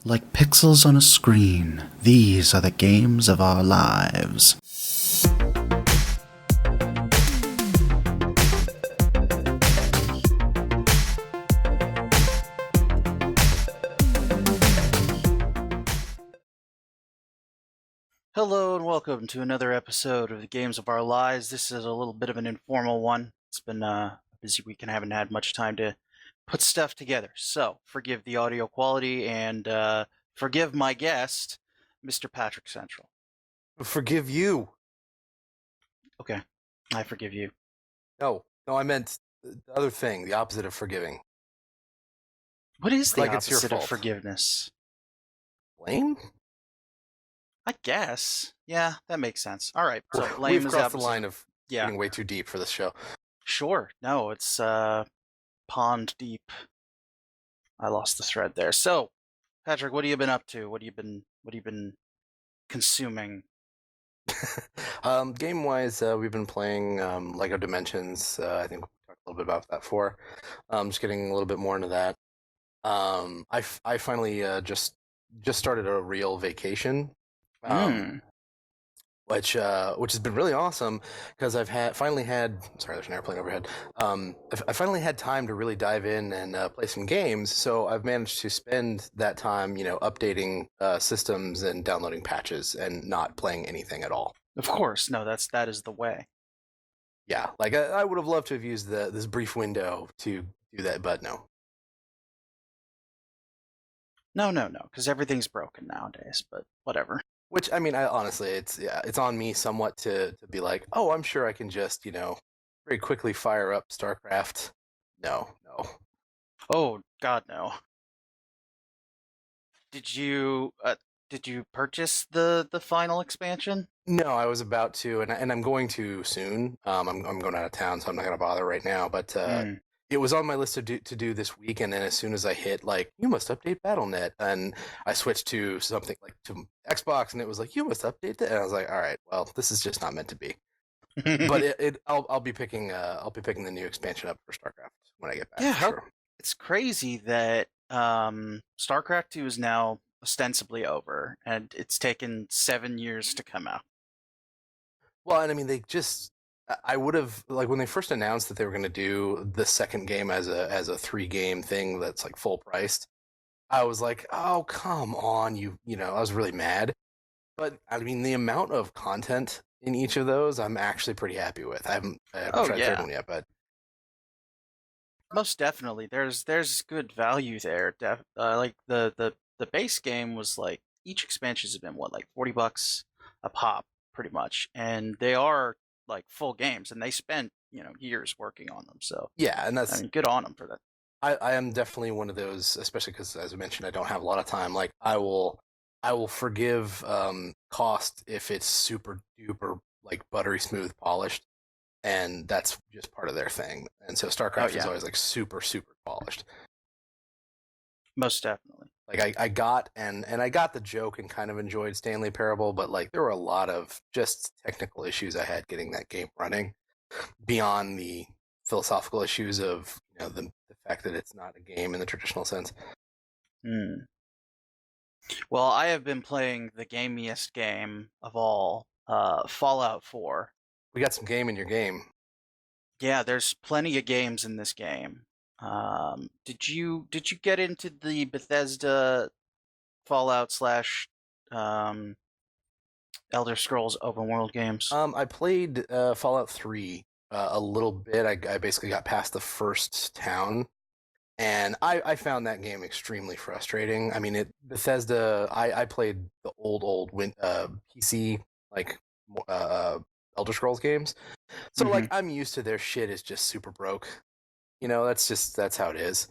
Like pixels on a screen, these are the games of our lives. Hello and welcome to another episode of the Games of Our Lives. This is a little bit of an informal one. It's been a busy week and I haven't had much time to put stuff together. So forgive the audio quality and forgive my guest, Mr. Patrick Central. Forgive you. Okay, I forgive you. No, I meant the other thing, the opposite of forgiving. What is the like it's your opposite of fault. forgiveness? Blame? I guess. Yeah, that makes sense. All right, so blame We've is crossed the opposite. line of Yeah, getting way too deep for this show. sure. No, it's pond deep. I lost the thread there. So, Patrick, what have you been up to? What have you been consuming? Game-wise, we've been playing Lego Dimensions. I think we talked a little bit about that before. Just getting a little bit more into that. I finally just started a real vacation. Which has been really awesome because finally had sorry, there's an airplane overhead. I finally had time to really dive in and play some games. So I've managed to spend that time, updating systems and downloading patches and not playing anything at all. Of course, no. That is the way. Yeah, like I would have loved to have used this brief window to do that, but no. No, because everything's broken nowadays. But whatever. Which I mean, honestly, it's on me somewhat to be like, oh, I'm sure I can just very quickly fire up StarCraft. No. Oh God, no. Did you purchase the final expansion? No, I was about to, and I'm going to soon. I'm going out of town, so I'm not going to bother right now. But it was on my list to do this week, and then as soon as I hit like you must update BattleNet, and I switched to something like to Xbox, and it was like you must update that, and I was like, all right, well, this is just not meant to be. But I'll be picking the new expansion up for StarCraft when I get back. Yeah, for sure. It's crazy that StarCraft 2 is now ostensibly over, and it's taken 7 years to come out. Well, and I mean, I would have like when they first announced that they were going to do the second game as a 3-game thing that's like full priced. I was like, oh come on, I was really mad. But I mean, the amount of content in each of those, I'm actually pretty happy with. I haven't tried the third one yet, but most definitely, there's good value there. Like the base game was like each expansion has been what like $40 a pop, pretty much, and they are like full games, and they spent years working on them. So yeah, and that's good on them for that. I am definitely one of those, especially because as I mentioned, I don't have a lot of time. Like I will forgive cost if it's super duper like buttery smooth polished, and that's just part of their thing. And so StarCraft is always like super super polished. Most definitely. Like I got and I got the joke and kind of enjoyed Stanley Parable, but like there were a lot of just technical issues I had getting that game running beyond the philosophical issues of the fact that it's not a game in the traditional sense. Well, I have been playing the gamiest game of all, Fallout 4. We got some game in your game. Yeah, there's plenty of games in this game. Did you get into the Bethesda Fallout slash Elder Scrolls open world games? I played Fallout 3 a little bit. I basically got past the first town, and I found that game extremely frustrating. I mean, Bethesda. I played the old PC like Elder Scrolls games, so like I'm used to their shit is just super broke. That's how it is.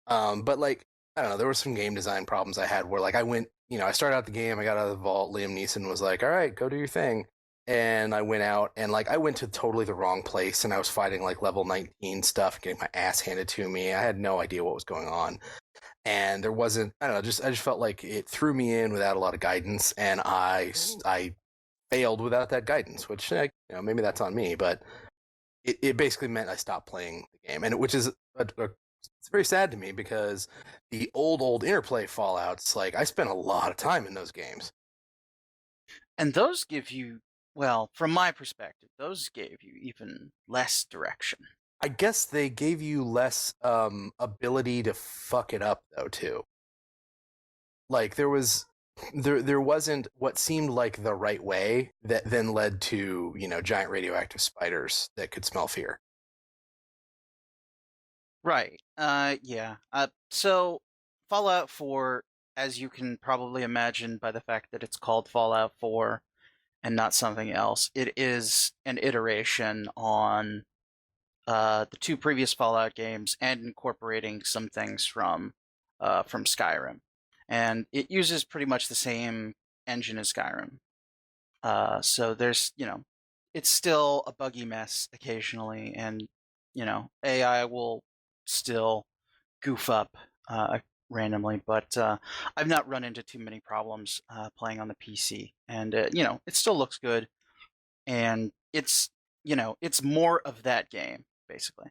But like I don't know, there were some game design problems I had where like I went, I started out the game, I got out of the vault, Liam Neeson was like, all right, go do your thing. And I went out and like I went to totally the wrong place and I was fighting like level 19 stuff, getting my ass handed to me. I had no idea what was going on. And there wasn't, I don't know, I just felt like it threw me in without a lot of guidance, and I failed without that guidance, which maybe that's on me, but it basically meant I stopped playing the game, and which is it's very sad to me because the old Interplay Fallouts, like I spent a lot of time in those games. And those give you, well, from my perspective, those gave you even less direction. I guess they gave you less ability to fuck it up though too. Like there wasn't what seemed like the right way that then led to, giant radioactive spiders that could smell fear. Right. Yeah. So Fallout 4, as you can probably imagine by the fact that it's called Fallout 4 and not something else, it is an iteration on the two previous Fallout games and incorporating some things from Skyrim. And it uses pretty much the same engine as Skyrim. So there's, it's still a buggy mess occasionally, and, AI will still goof up randomly, but I've not run into too many problems playing on the PC. And, it still looks good, and it's more of that game, basically.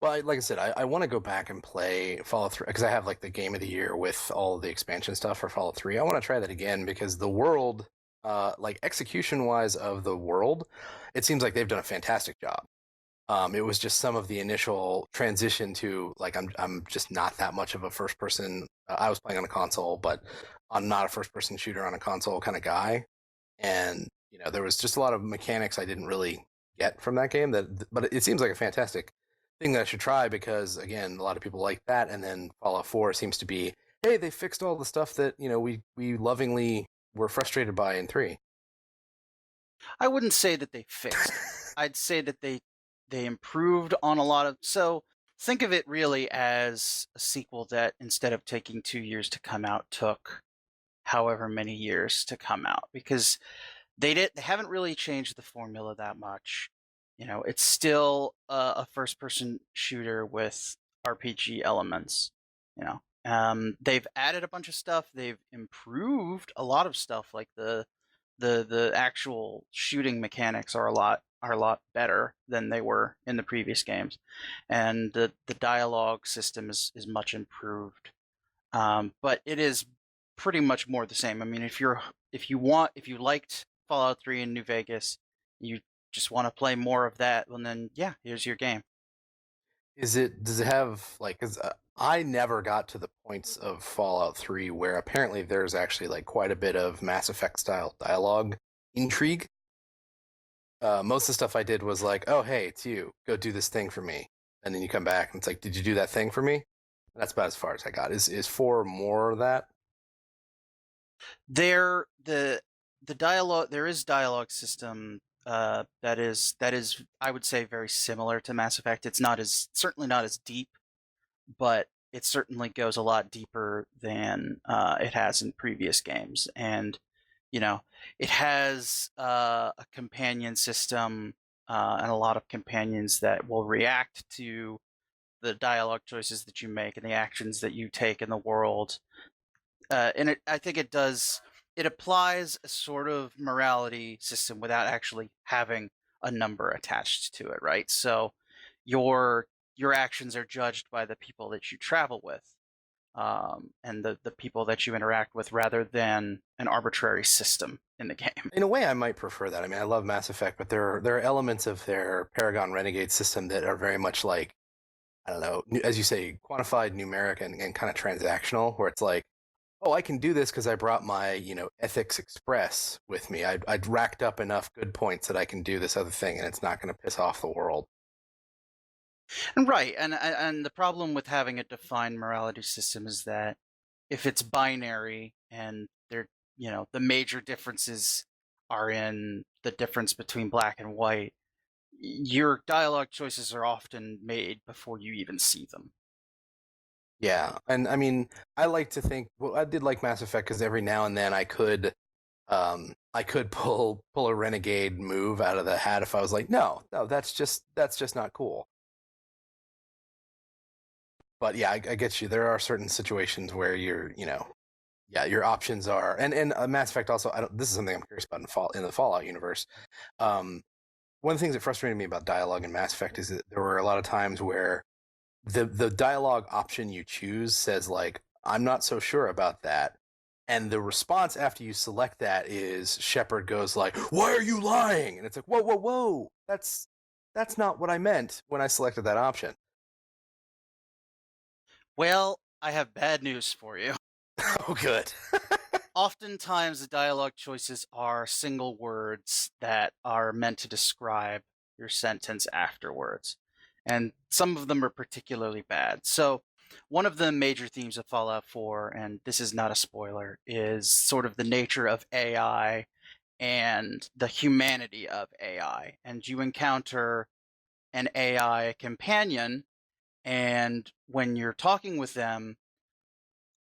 Well, like I said, I want to go back and play Fallout 3 because I have like the game of the year with all the expansion stuff for Fallout 3. I want to try that again because the world, like execution wise of the world, it seems like they've done a fantastic job. It was just some of the initial transition to like I'm just not that much of a first person. I was playing on a console, but I'm not a first person shooter on a console kind of guy, and there was just a lot of mechanics I didn't really get from that game. But it seems like a fantastic thing that I should try because again, a lot of people like that, and then Fallout 4 seems to be, hey, they fixed all the stuff that we lovingly were frustrated by in 3. I wouldn't say that they fixed. I'd say that they improved on a lot of. So think of it really as a sequel that instead of taking 2 years to come out, took however many years to come out, because they haven't really changed the formula that much. It's still a first person shooter with RPG elements. They've added a bunch of stuff. They've improved a lot of stuff, like the actual shooting mechanics are a lot better than they were in the previous games, and the dialogue system is much improved. But it is pretty much more the same. I mean, if you liked Fallout 3 in New Vegas, you just want to play more of that, well then yeah, here's your game. Does it have like? Cause I never got to the points of Fallout 3 where apparently there's actually like quite a bit of Mass Effect style dialogue intrigue. Most of the stuff I did was like, oh hey, it's you. Go do this thing for me, and then you come back and it's like, did you do that thing for me? That's about as far as I got. Is 4 more of that? There the dialogue there is dialogue system that is I would say very similar to Mass Effect. It's not as certainly not as deep, but it certainly goes a lot deeper than it has in previous games. And you know, it has a companion system and a lot of companions that will react to the dialogue choices that you make and the actions that you take in the world. I think it does. It applies a sort of morality system without actually having a number attached to it, right? So your your actions are judged by the people that you travel with, and the people that you interact with, rather than an arbitrary system in the game. In a way, I might prefer that. I mean, I love Mass Effect, but there are elements of their Paragon Renegade system that are very much like, I don't know, as you say, quantified, numeric, and kind of transactional, where it's like, oh, I can do this because I brought my, Ethics Express with me. I'd racked up enough good points that I can do this other thing, and it's not going to piss off the world. And right, and the problem with having a defined morality system is that if it's binary and the major differences are in the difference between black and white, your dialogue choices are often made before you even see them. Yeah, and I mean, I like to think. Well, I did like Mass Effect because every now and then I could pull a renegade move out of the hat if I was like, no, that's just not cool. But yeah, I get you. There are certain situations where yeah, your options are, and Mass Effect also. This is something I'm curious about in the Fallout universe. Um, One of the things that frustrated me about dialogue in Mass Effect is that there were a lot of times where the dialogue option you choose says like, I'm not so sure about that. And the response after you select that is Shepard goes like, "Why are you lying?" And it's like, "Whoa, whoa, whoa! That's not what I meant when I selected that option." Well, I have bad news for you. Oh, good. Oftentimes, the dialogue choices are single words that are meant to describe your sentence afterwards. And some of them are particularly bad. So, one of the major themes of Fallout 4, and this is not a spoiler, is sort of the nature of AI and the humanity of AI. And you encounter an AI companion, and when you're talking with them,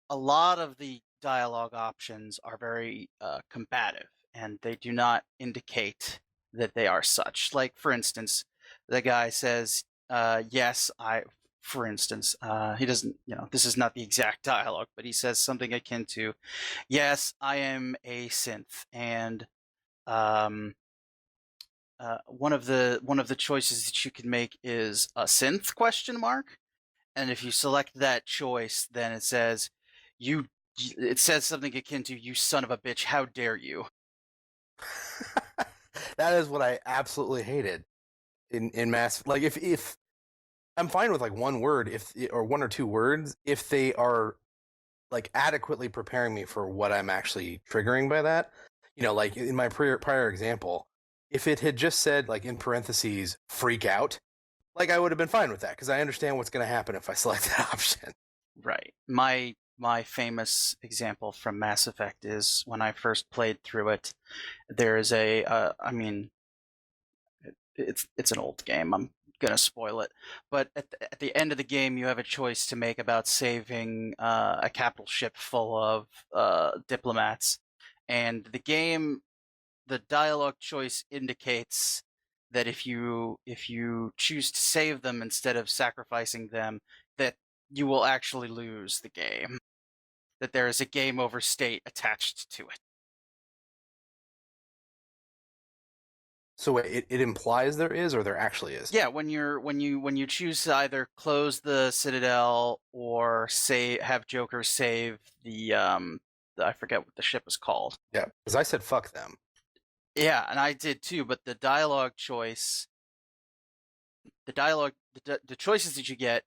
a lot of the dialogue options are very combative, and they do not indicate that they are such. Like, for instance, the guy says, yes, I, for instance, he doesn't, this is not the exact dialogue, but he says something akin to, yes, I am a synth, and um, one of the choices that you can make is a synth question mark, and if you select that choice, then it says you. It says something akin to "You son of a bitch! How dare you!" That is what I absolutely hated in Mass. Like if I'm fine with like one word, if or one or two words, if they are like adequately preparing me for what I'm actually triggering by that. Like in my prior example, if it had just said like in parentheses "freak out," like I would have been fine with that because I understand what's going to happen if I select that option. Right. My famous example from Mass Effect is when I first played through it. There is I mean, it's an old game. I'm gonna spoil it, but at the end of the game, you have a choice to make about saving a capital ship full of diplomats, and the dialogue choice indicates that if you choose to save them instead of sacrificing them, that you will actually lose the game. That there is a game over state attached to it. So it implies there is, or there actually is. Yeah, when you choose to either close the citadel or have Joker save I forget what the ship is called. Yeah, because I said fuck them. Yeah, and I did too, but the dialogue the choices that you get,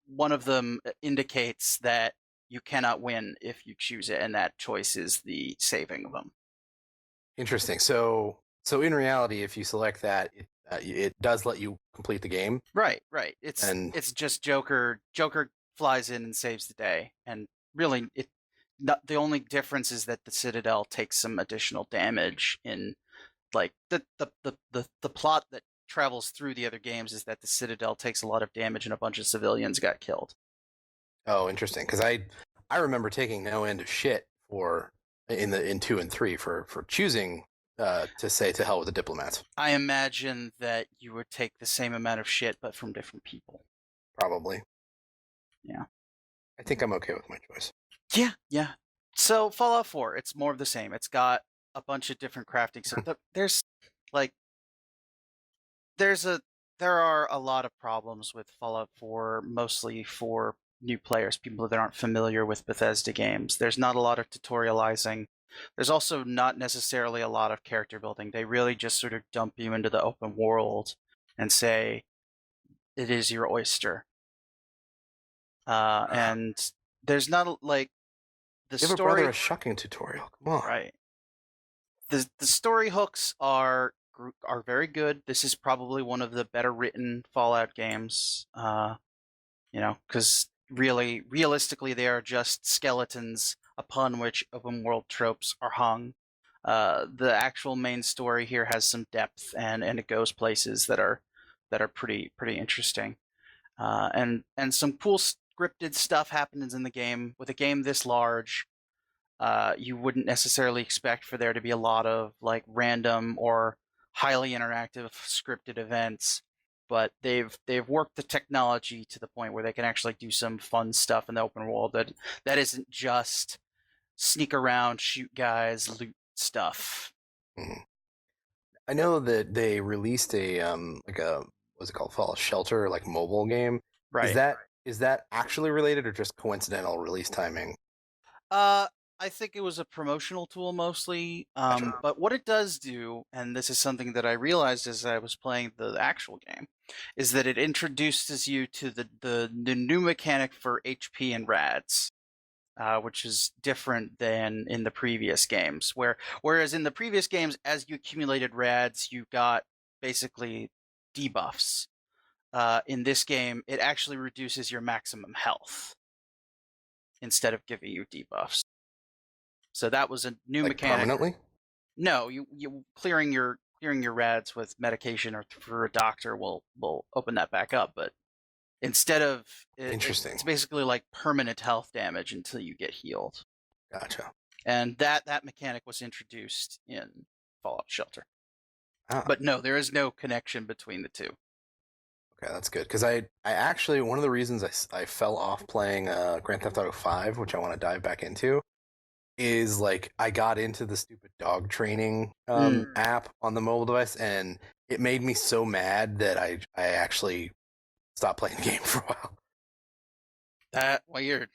one of them indicates that you cannot win if you choose it, and that choice is the saving of them. Interesting. So in reality, if you select that, it does let you complete the game. Right. It's And it's just Joker. Joker flies in and saves the day, and really, the only difference is that the Citadel takes some additional damage in like the plot that travels through the other games is that the Citadel takes a lot of damage and a bunch of civilians got killed. oh, interesting. Because I remember taking no end of shit for in 2 and 3 for choosing to say to hell with the diplomats. I imagine that you would take the same amount of shit, but from different people. Probably. Yeah. I think I'm okay with my choice. Yeah. So Fallout 4, it's more of the same. It's got a bunch of different crafting. So there's like there are a lot of problems with Fallout 4, mostly for new players, people that aren't familiar with Bethesda games. There's not a lot of tutorializing. There's also not necessarily a lot of character building. They really just sort of dump you into the open world and say, it is your oyster. And there's not like the Give a story. brother a shucking tutorial. Come on. Right. The story hooks are very good. This is probably one of the better written Fallout games. Because realistically, they are just skeletons upon which open world tropes are hung. The actual main story here has some depth, and it goes places that are pretty interesting. And some cool scripted stuff happens in the game. With a game this large, you wouldn't necessarily expect for there to be a lot of like random or highly interactive scripted events, but they've worked the technology to the point where they can actually do some fun stuff in the open world that isn't just sneak around, shoot guys, loot stuff. Mm. I know that they released a like a what's it called, Fallout Shelter, like mobile game. Right. is that actually related or just coincidental release timing? I think it was a promotional tool mostly. Gotcha. But what it does do, and this is something that I realized as I was playing the actual game, is that it introduces you to the new mechanic for HP and rads. Which is different than in the previous games. Whereas in the previous games, as you accumulated rads, you got basically debuffs. In this game, it actually reduces your maximum health instead of giving you debuffs. So that was a new Like mechanic. permanently? No, you clearing your rads with medication or through a doctor will open that back up, but instead of Interesting. it's basically like permanent health damage until you get healed. Gotcha. And that mechanic was introduced in Fallout Shelter. Ah. But no, there is no connection between the two. Okay, that's good. Because I actually, one of the reasons I fell off playing Grand Theft Auto 5, which I want to dive back into, is like I got into the stupid dog training app on the mobile device, and it made me so mad that I actually stopped playing the game for a while. That weird.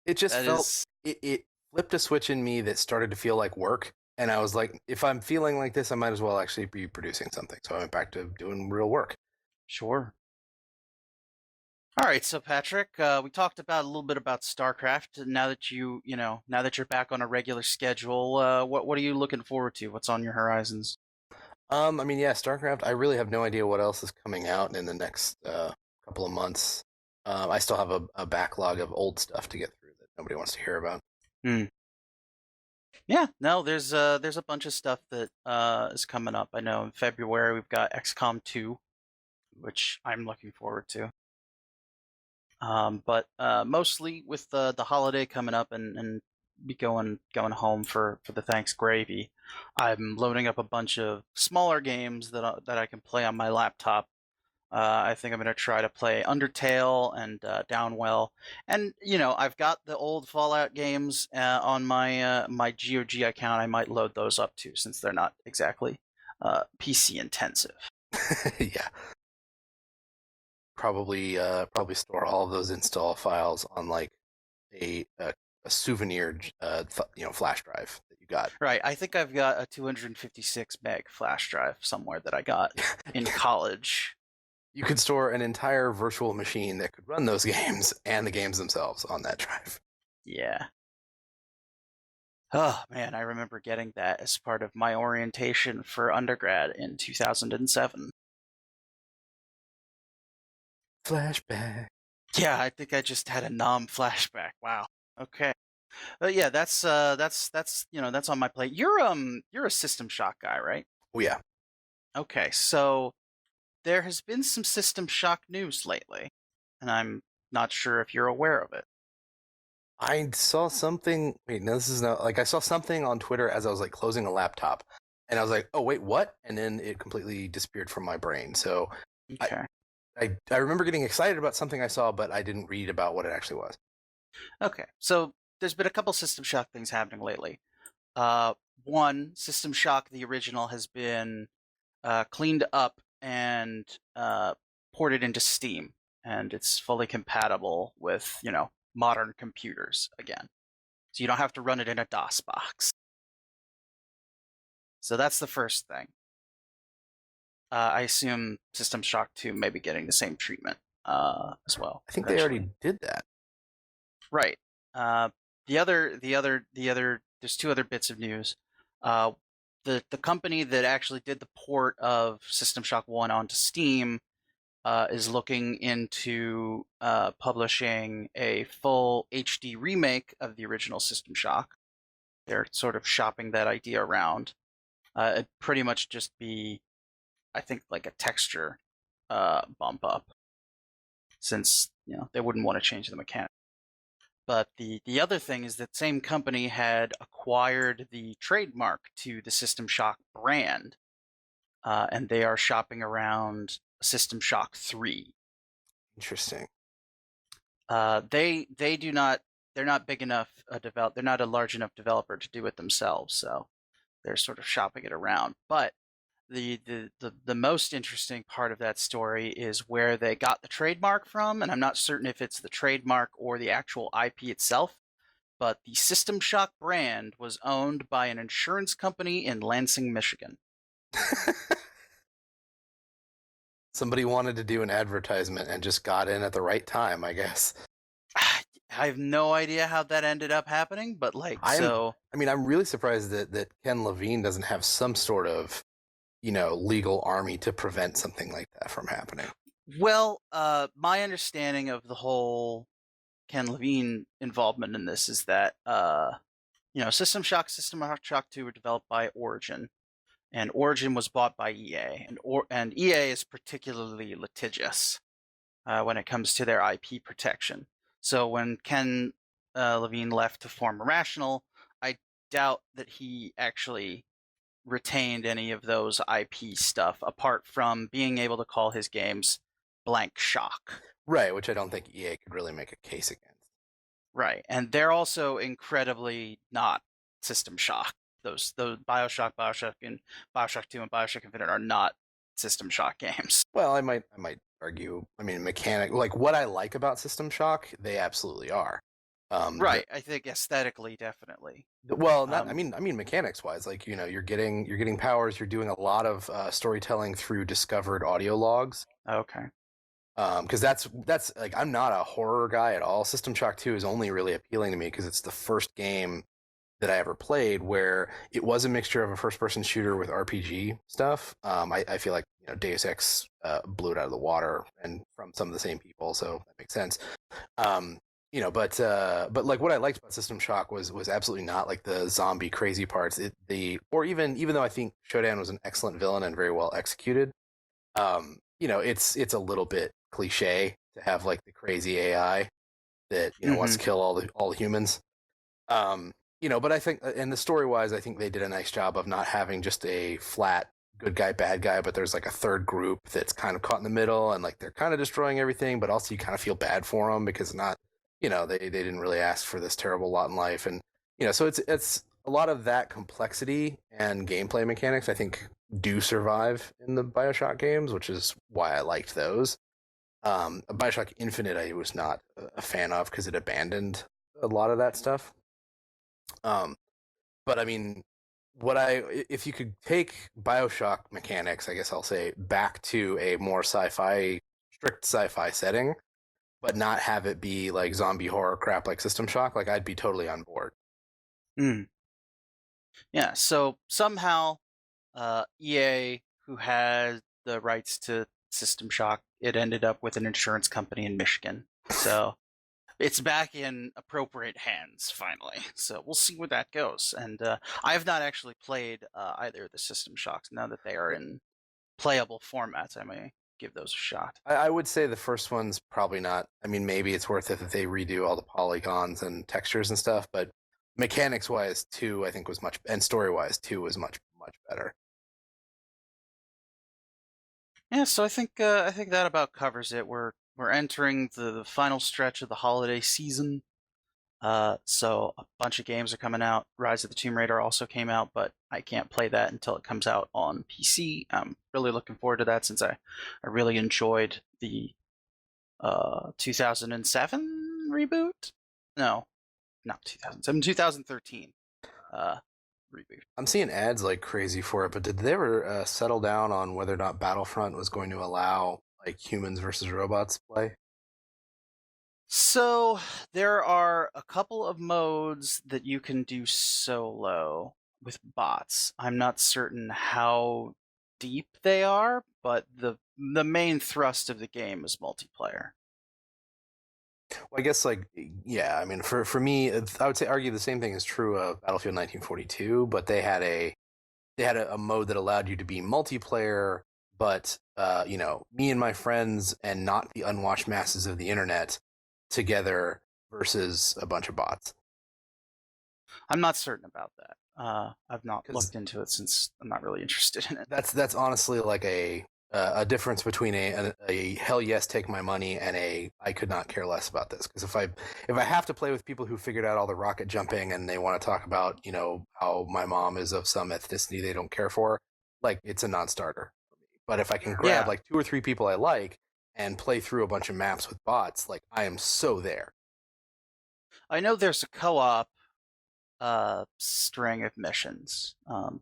It just That felt is it flipped a switch in me that started to feel like work, and I was like, if I'm feeling like this, I might as well actually be producing something. So I went back to doing real work. sure. All right, so Patrick, we talked about a little bit about StarCraft. Now that now that you're back on a regular schedule, what are you looking forward to? What's on your horizons? I mean, yeah, StarCraft. I really have no idea what else is coming out in the next couple of months. I still have a backlog of old stuff to get through that nobody wants to hear about. Yeah, no, there's a bunch of stuff that is coming up. I know in February we've got XCOM 2, which I'm looking forward to. But mostly with the holiday coming up and be going home for the Thanks gravy, I'm loading up a bunch of smaller games that I can play on my laptop. I think I'm gonna try to play Undertale and Downwell, and I've got the old Fallout games on my GOG account. I might load those up too, since they're not exactly PC intensive. Yeah, probably store all of those install files on like a souvenir flash drive that you got. Right, I think I've got a 256 meg flash drive somewhere that I got in college. You could store an entire virtual machine that could run those games and the games themselves on that drive. Yeah. Oh man, I remember getting that as part of my orientation for undergrad in 2007. Flashback. Yeah, I think I just had a flashback. Wow. Okay. But yeah, that's that's on my plate. You're a System Shock guy, right? Oh yeah. Okay, so there has been some System Shock news lately, and I'm not sure if you're aware of it. I saw something. Wait, no, this is not like I saw something on Twitter as I was like closing a laptop, and I was like, "Oh wait, what?" And then it completely disappeared from my brain. So Okay. I remember getting excited about something I saw, but I didn't read about what it actually was. Okay. So there's been a couple System Shock things happening lately. One, System Shock the original has been cleaned up and ported into Steam, and it's fully compatible with modern computers again. So you don't have to run it in a DOS box. So that's the first thing. I assume System Shock 2 may be getting the same treatment as well. I think they eventually. already did that. Right. There's two other bits of news. The company that actually did the port of System Shock 1 onto Steam is looking into publishing a full HD remake of the original System Shock. They're sort of shopping that idea around. It'd pretty much just be, I think, like a texture bump up, since they wouldn't want to change the mechanics. But the other thing is that same company had acquired the trademark to the System Shock brand, and they are shopping around System Shock 3. Interesting. They do not. They're not big enough They're not a large enough developer to do it themselves, so they're sort of shopping it around. But the most interesting part of that story is where they got the trademark from, and I'm not certain if it's the trademark or the actual IP itself, but the System Shock brand was owned by an insurance company in Lansing, Michigan. Somebody wanted to do an advertisement and just got in at the right time, I guess. I have no idea how that ended up happening, but I'm really surprised that Ken Levine doesn't have some sort of, legal army to prevent something like that from happening. Well, my understanding of the whole Ken Levine involvement in this is that, System Shock 2 were developed by Origin, and Origin was bought by EA, and EA is particularly litigious when it comes to their IP protection. So when Ken Levine left to form Irrational, I doubt that he actually retained any of those IP stuff, apart from being able to call his games Blank Shock. Right, which I don't think EA could really make a case against. Right, and they're also incredibly not System Shock. Those Bioshock, and Bioshock 2 and Bioshock Infinite are not System Shock games. Well, I might argue. I mean, mechanic, like what I like about System Shock, they absolutely are. Right, I think aesthetically, definitely. Well, not. I mean, mechanics wise, like you're getting powers. You're doing a lot of storytelling through discovered audio logs. Okay. Because that's like, I'm not a horror guy at all. System Shock 2 is only really appealing to me because it's the first game that I ever played where it was a mixture of a first-person shooter with RPG stuff. I feel like Deus Ex blew it out of the water, and from some of the same people, so that makes sense. But like what I liked about System Shock was absolutely not like the zombie crazy parts. Even though I think Shodan was an excellent villain and very well executed, it's a little bit cliche to have like the crazy AI that wants to kill all the humans. But I think, and the story wise, I think they did a nice job of not having just a flat good guy, bad guy, but there's like a third group that's kind of caught in the middle, and like they're kind of destroying everything, but also you kind of feel bad for them because they didn't really ask for this terrible lot in life, and so it's a lot of that complexity and gameplay mechanics I think do survive in the Bioshock games, which is why I liked those. Bioshock Infinite I was not a fan of because it abandoned a lot of that stuff. But I mean, if you could take Bioshock mechanics, I guess I'll say, back to a more strict sci-fi setting, but not have it be like zombie horror crap like System Shock, like I'd be totally on board. Yeah, so somehow EA, who had the rights to System Shock, it ended up with an insurance company in Michigan. So it's back in appropriate hands, finally. So we'll see where that goes. And I have not actually played either of the System Shocks. Now that they are in playable formats, I may give those a shot. I would say the first one's probably not. I mean, maybe it's worth it that they redo all the polygons and textures and stuff, but mechanics-wise, 2, I think, was much, and story-wise, 2 was much, much better. Yeah, so I think that about covers it. We're entering the final stretch of the holiday season. So a bunch of games are coming out. Rise of the Tomb Raider also came out, but I can't play that until it comes out on PC. I'm really looking forward to that since I really enjoyed the 2007 reboot. No, not 2007, 2013 reboot. I'm seeing ads like crazy for it, but did they ever settle down on whether or not Battlefront was going to allow like humans versus robots play? So there are a couple of modes that you can do solo with bots. I'm not certain how deep they are, but the main thrust of the game is multiplayer. Well, I guess yeah. I mean, for me, I would say argue the same thing is true of Battlefield 1942, but they had a mode that allowed you to be multiplayer, but me and my friends and not the unwashed masses of the internet together versus a bunch of bots. I'm not certain about that. I've not looked into it since I'm not really interested in it. That's honestly like a difference between a hell yes, take my money, and a I could not care less about this. Because if I have to play with people who figured out all the rocket jumping and they want to talk about how my mom is of some ethnicity they don't care for, like it's a non-starter for me. But if I can grab Yeah. like 2 or 3 people I like and play through a bunch of maps with bots, like I am so there. I know there's a co-op string of missions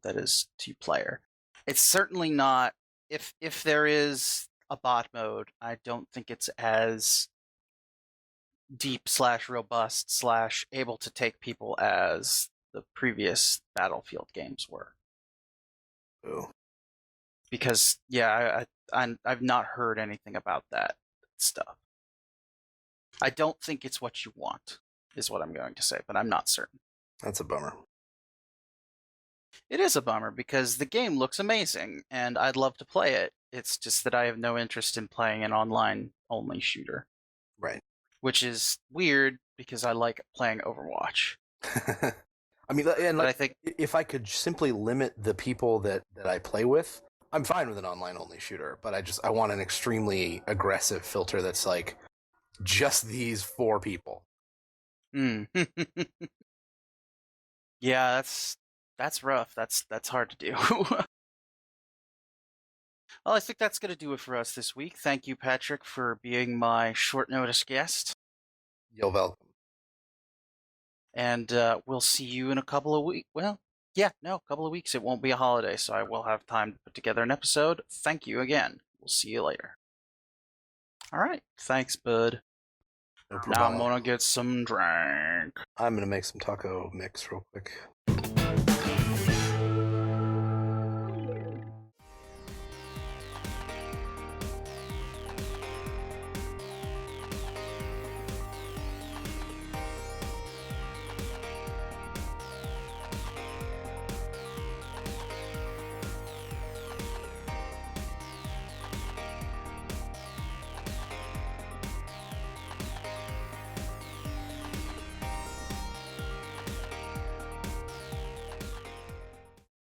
that is 2-player. It's certainly not, if there is a bot mode, I don't think it's as deep / robust / able to take people as the previous Battlefield games were. Ooh. Because I've not heard anything about that stuff. I don't think it's what you want, is what I'm going to say, but I'm not certain. That's a bummer. It is a bummer because the game looks amazing and I'd love to play it. It's just that I have no interest in playing an online only shooter. Right. Which is weird because I like playing Overwatch. I mean, and But I think if I could simply limit the people that I play with, I'm fine with an online only shooter. But I want an extremely aggressive filter that's like just these 4 people. Yeah, that's rough. That's hard to do. Well, I think that's going to do it for us this week. Thank you, Patrick, for being my short notice guest. You're welcome. And we'll see you in a couple of weeks. Well, yeah, no, a couple of weeks. It won't be a holiday, so I will have time to put together an episode. Thank you again. We'll see you later. All right. Thanks, bud. No Now I'm problem. going to get some drink. I'm going to make some taco mix real quick.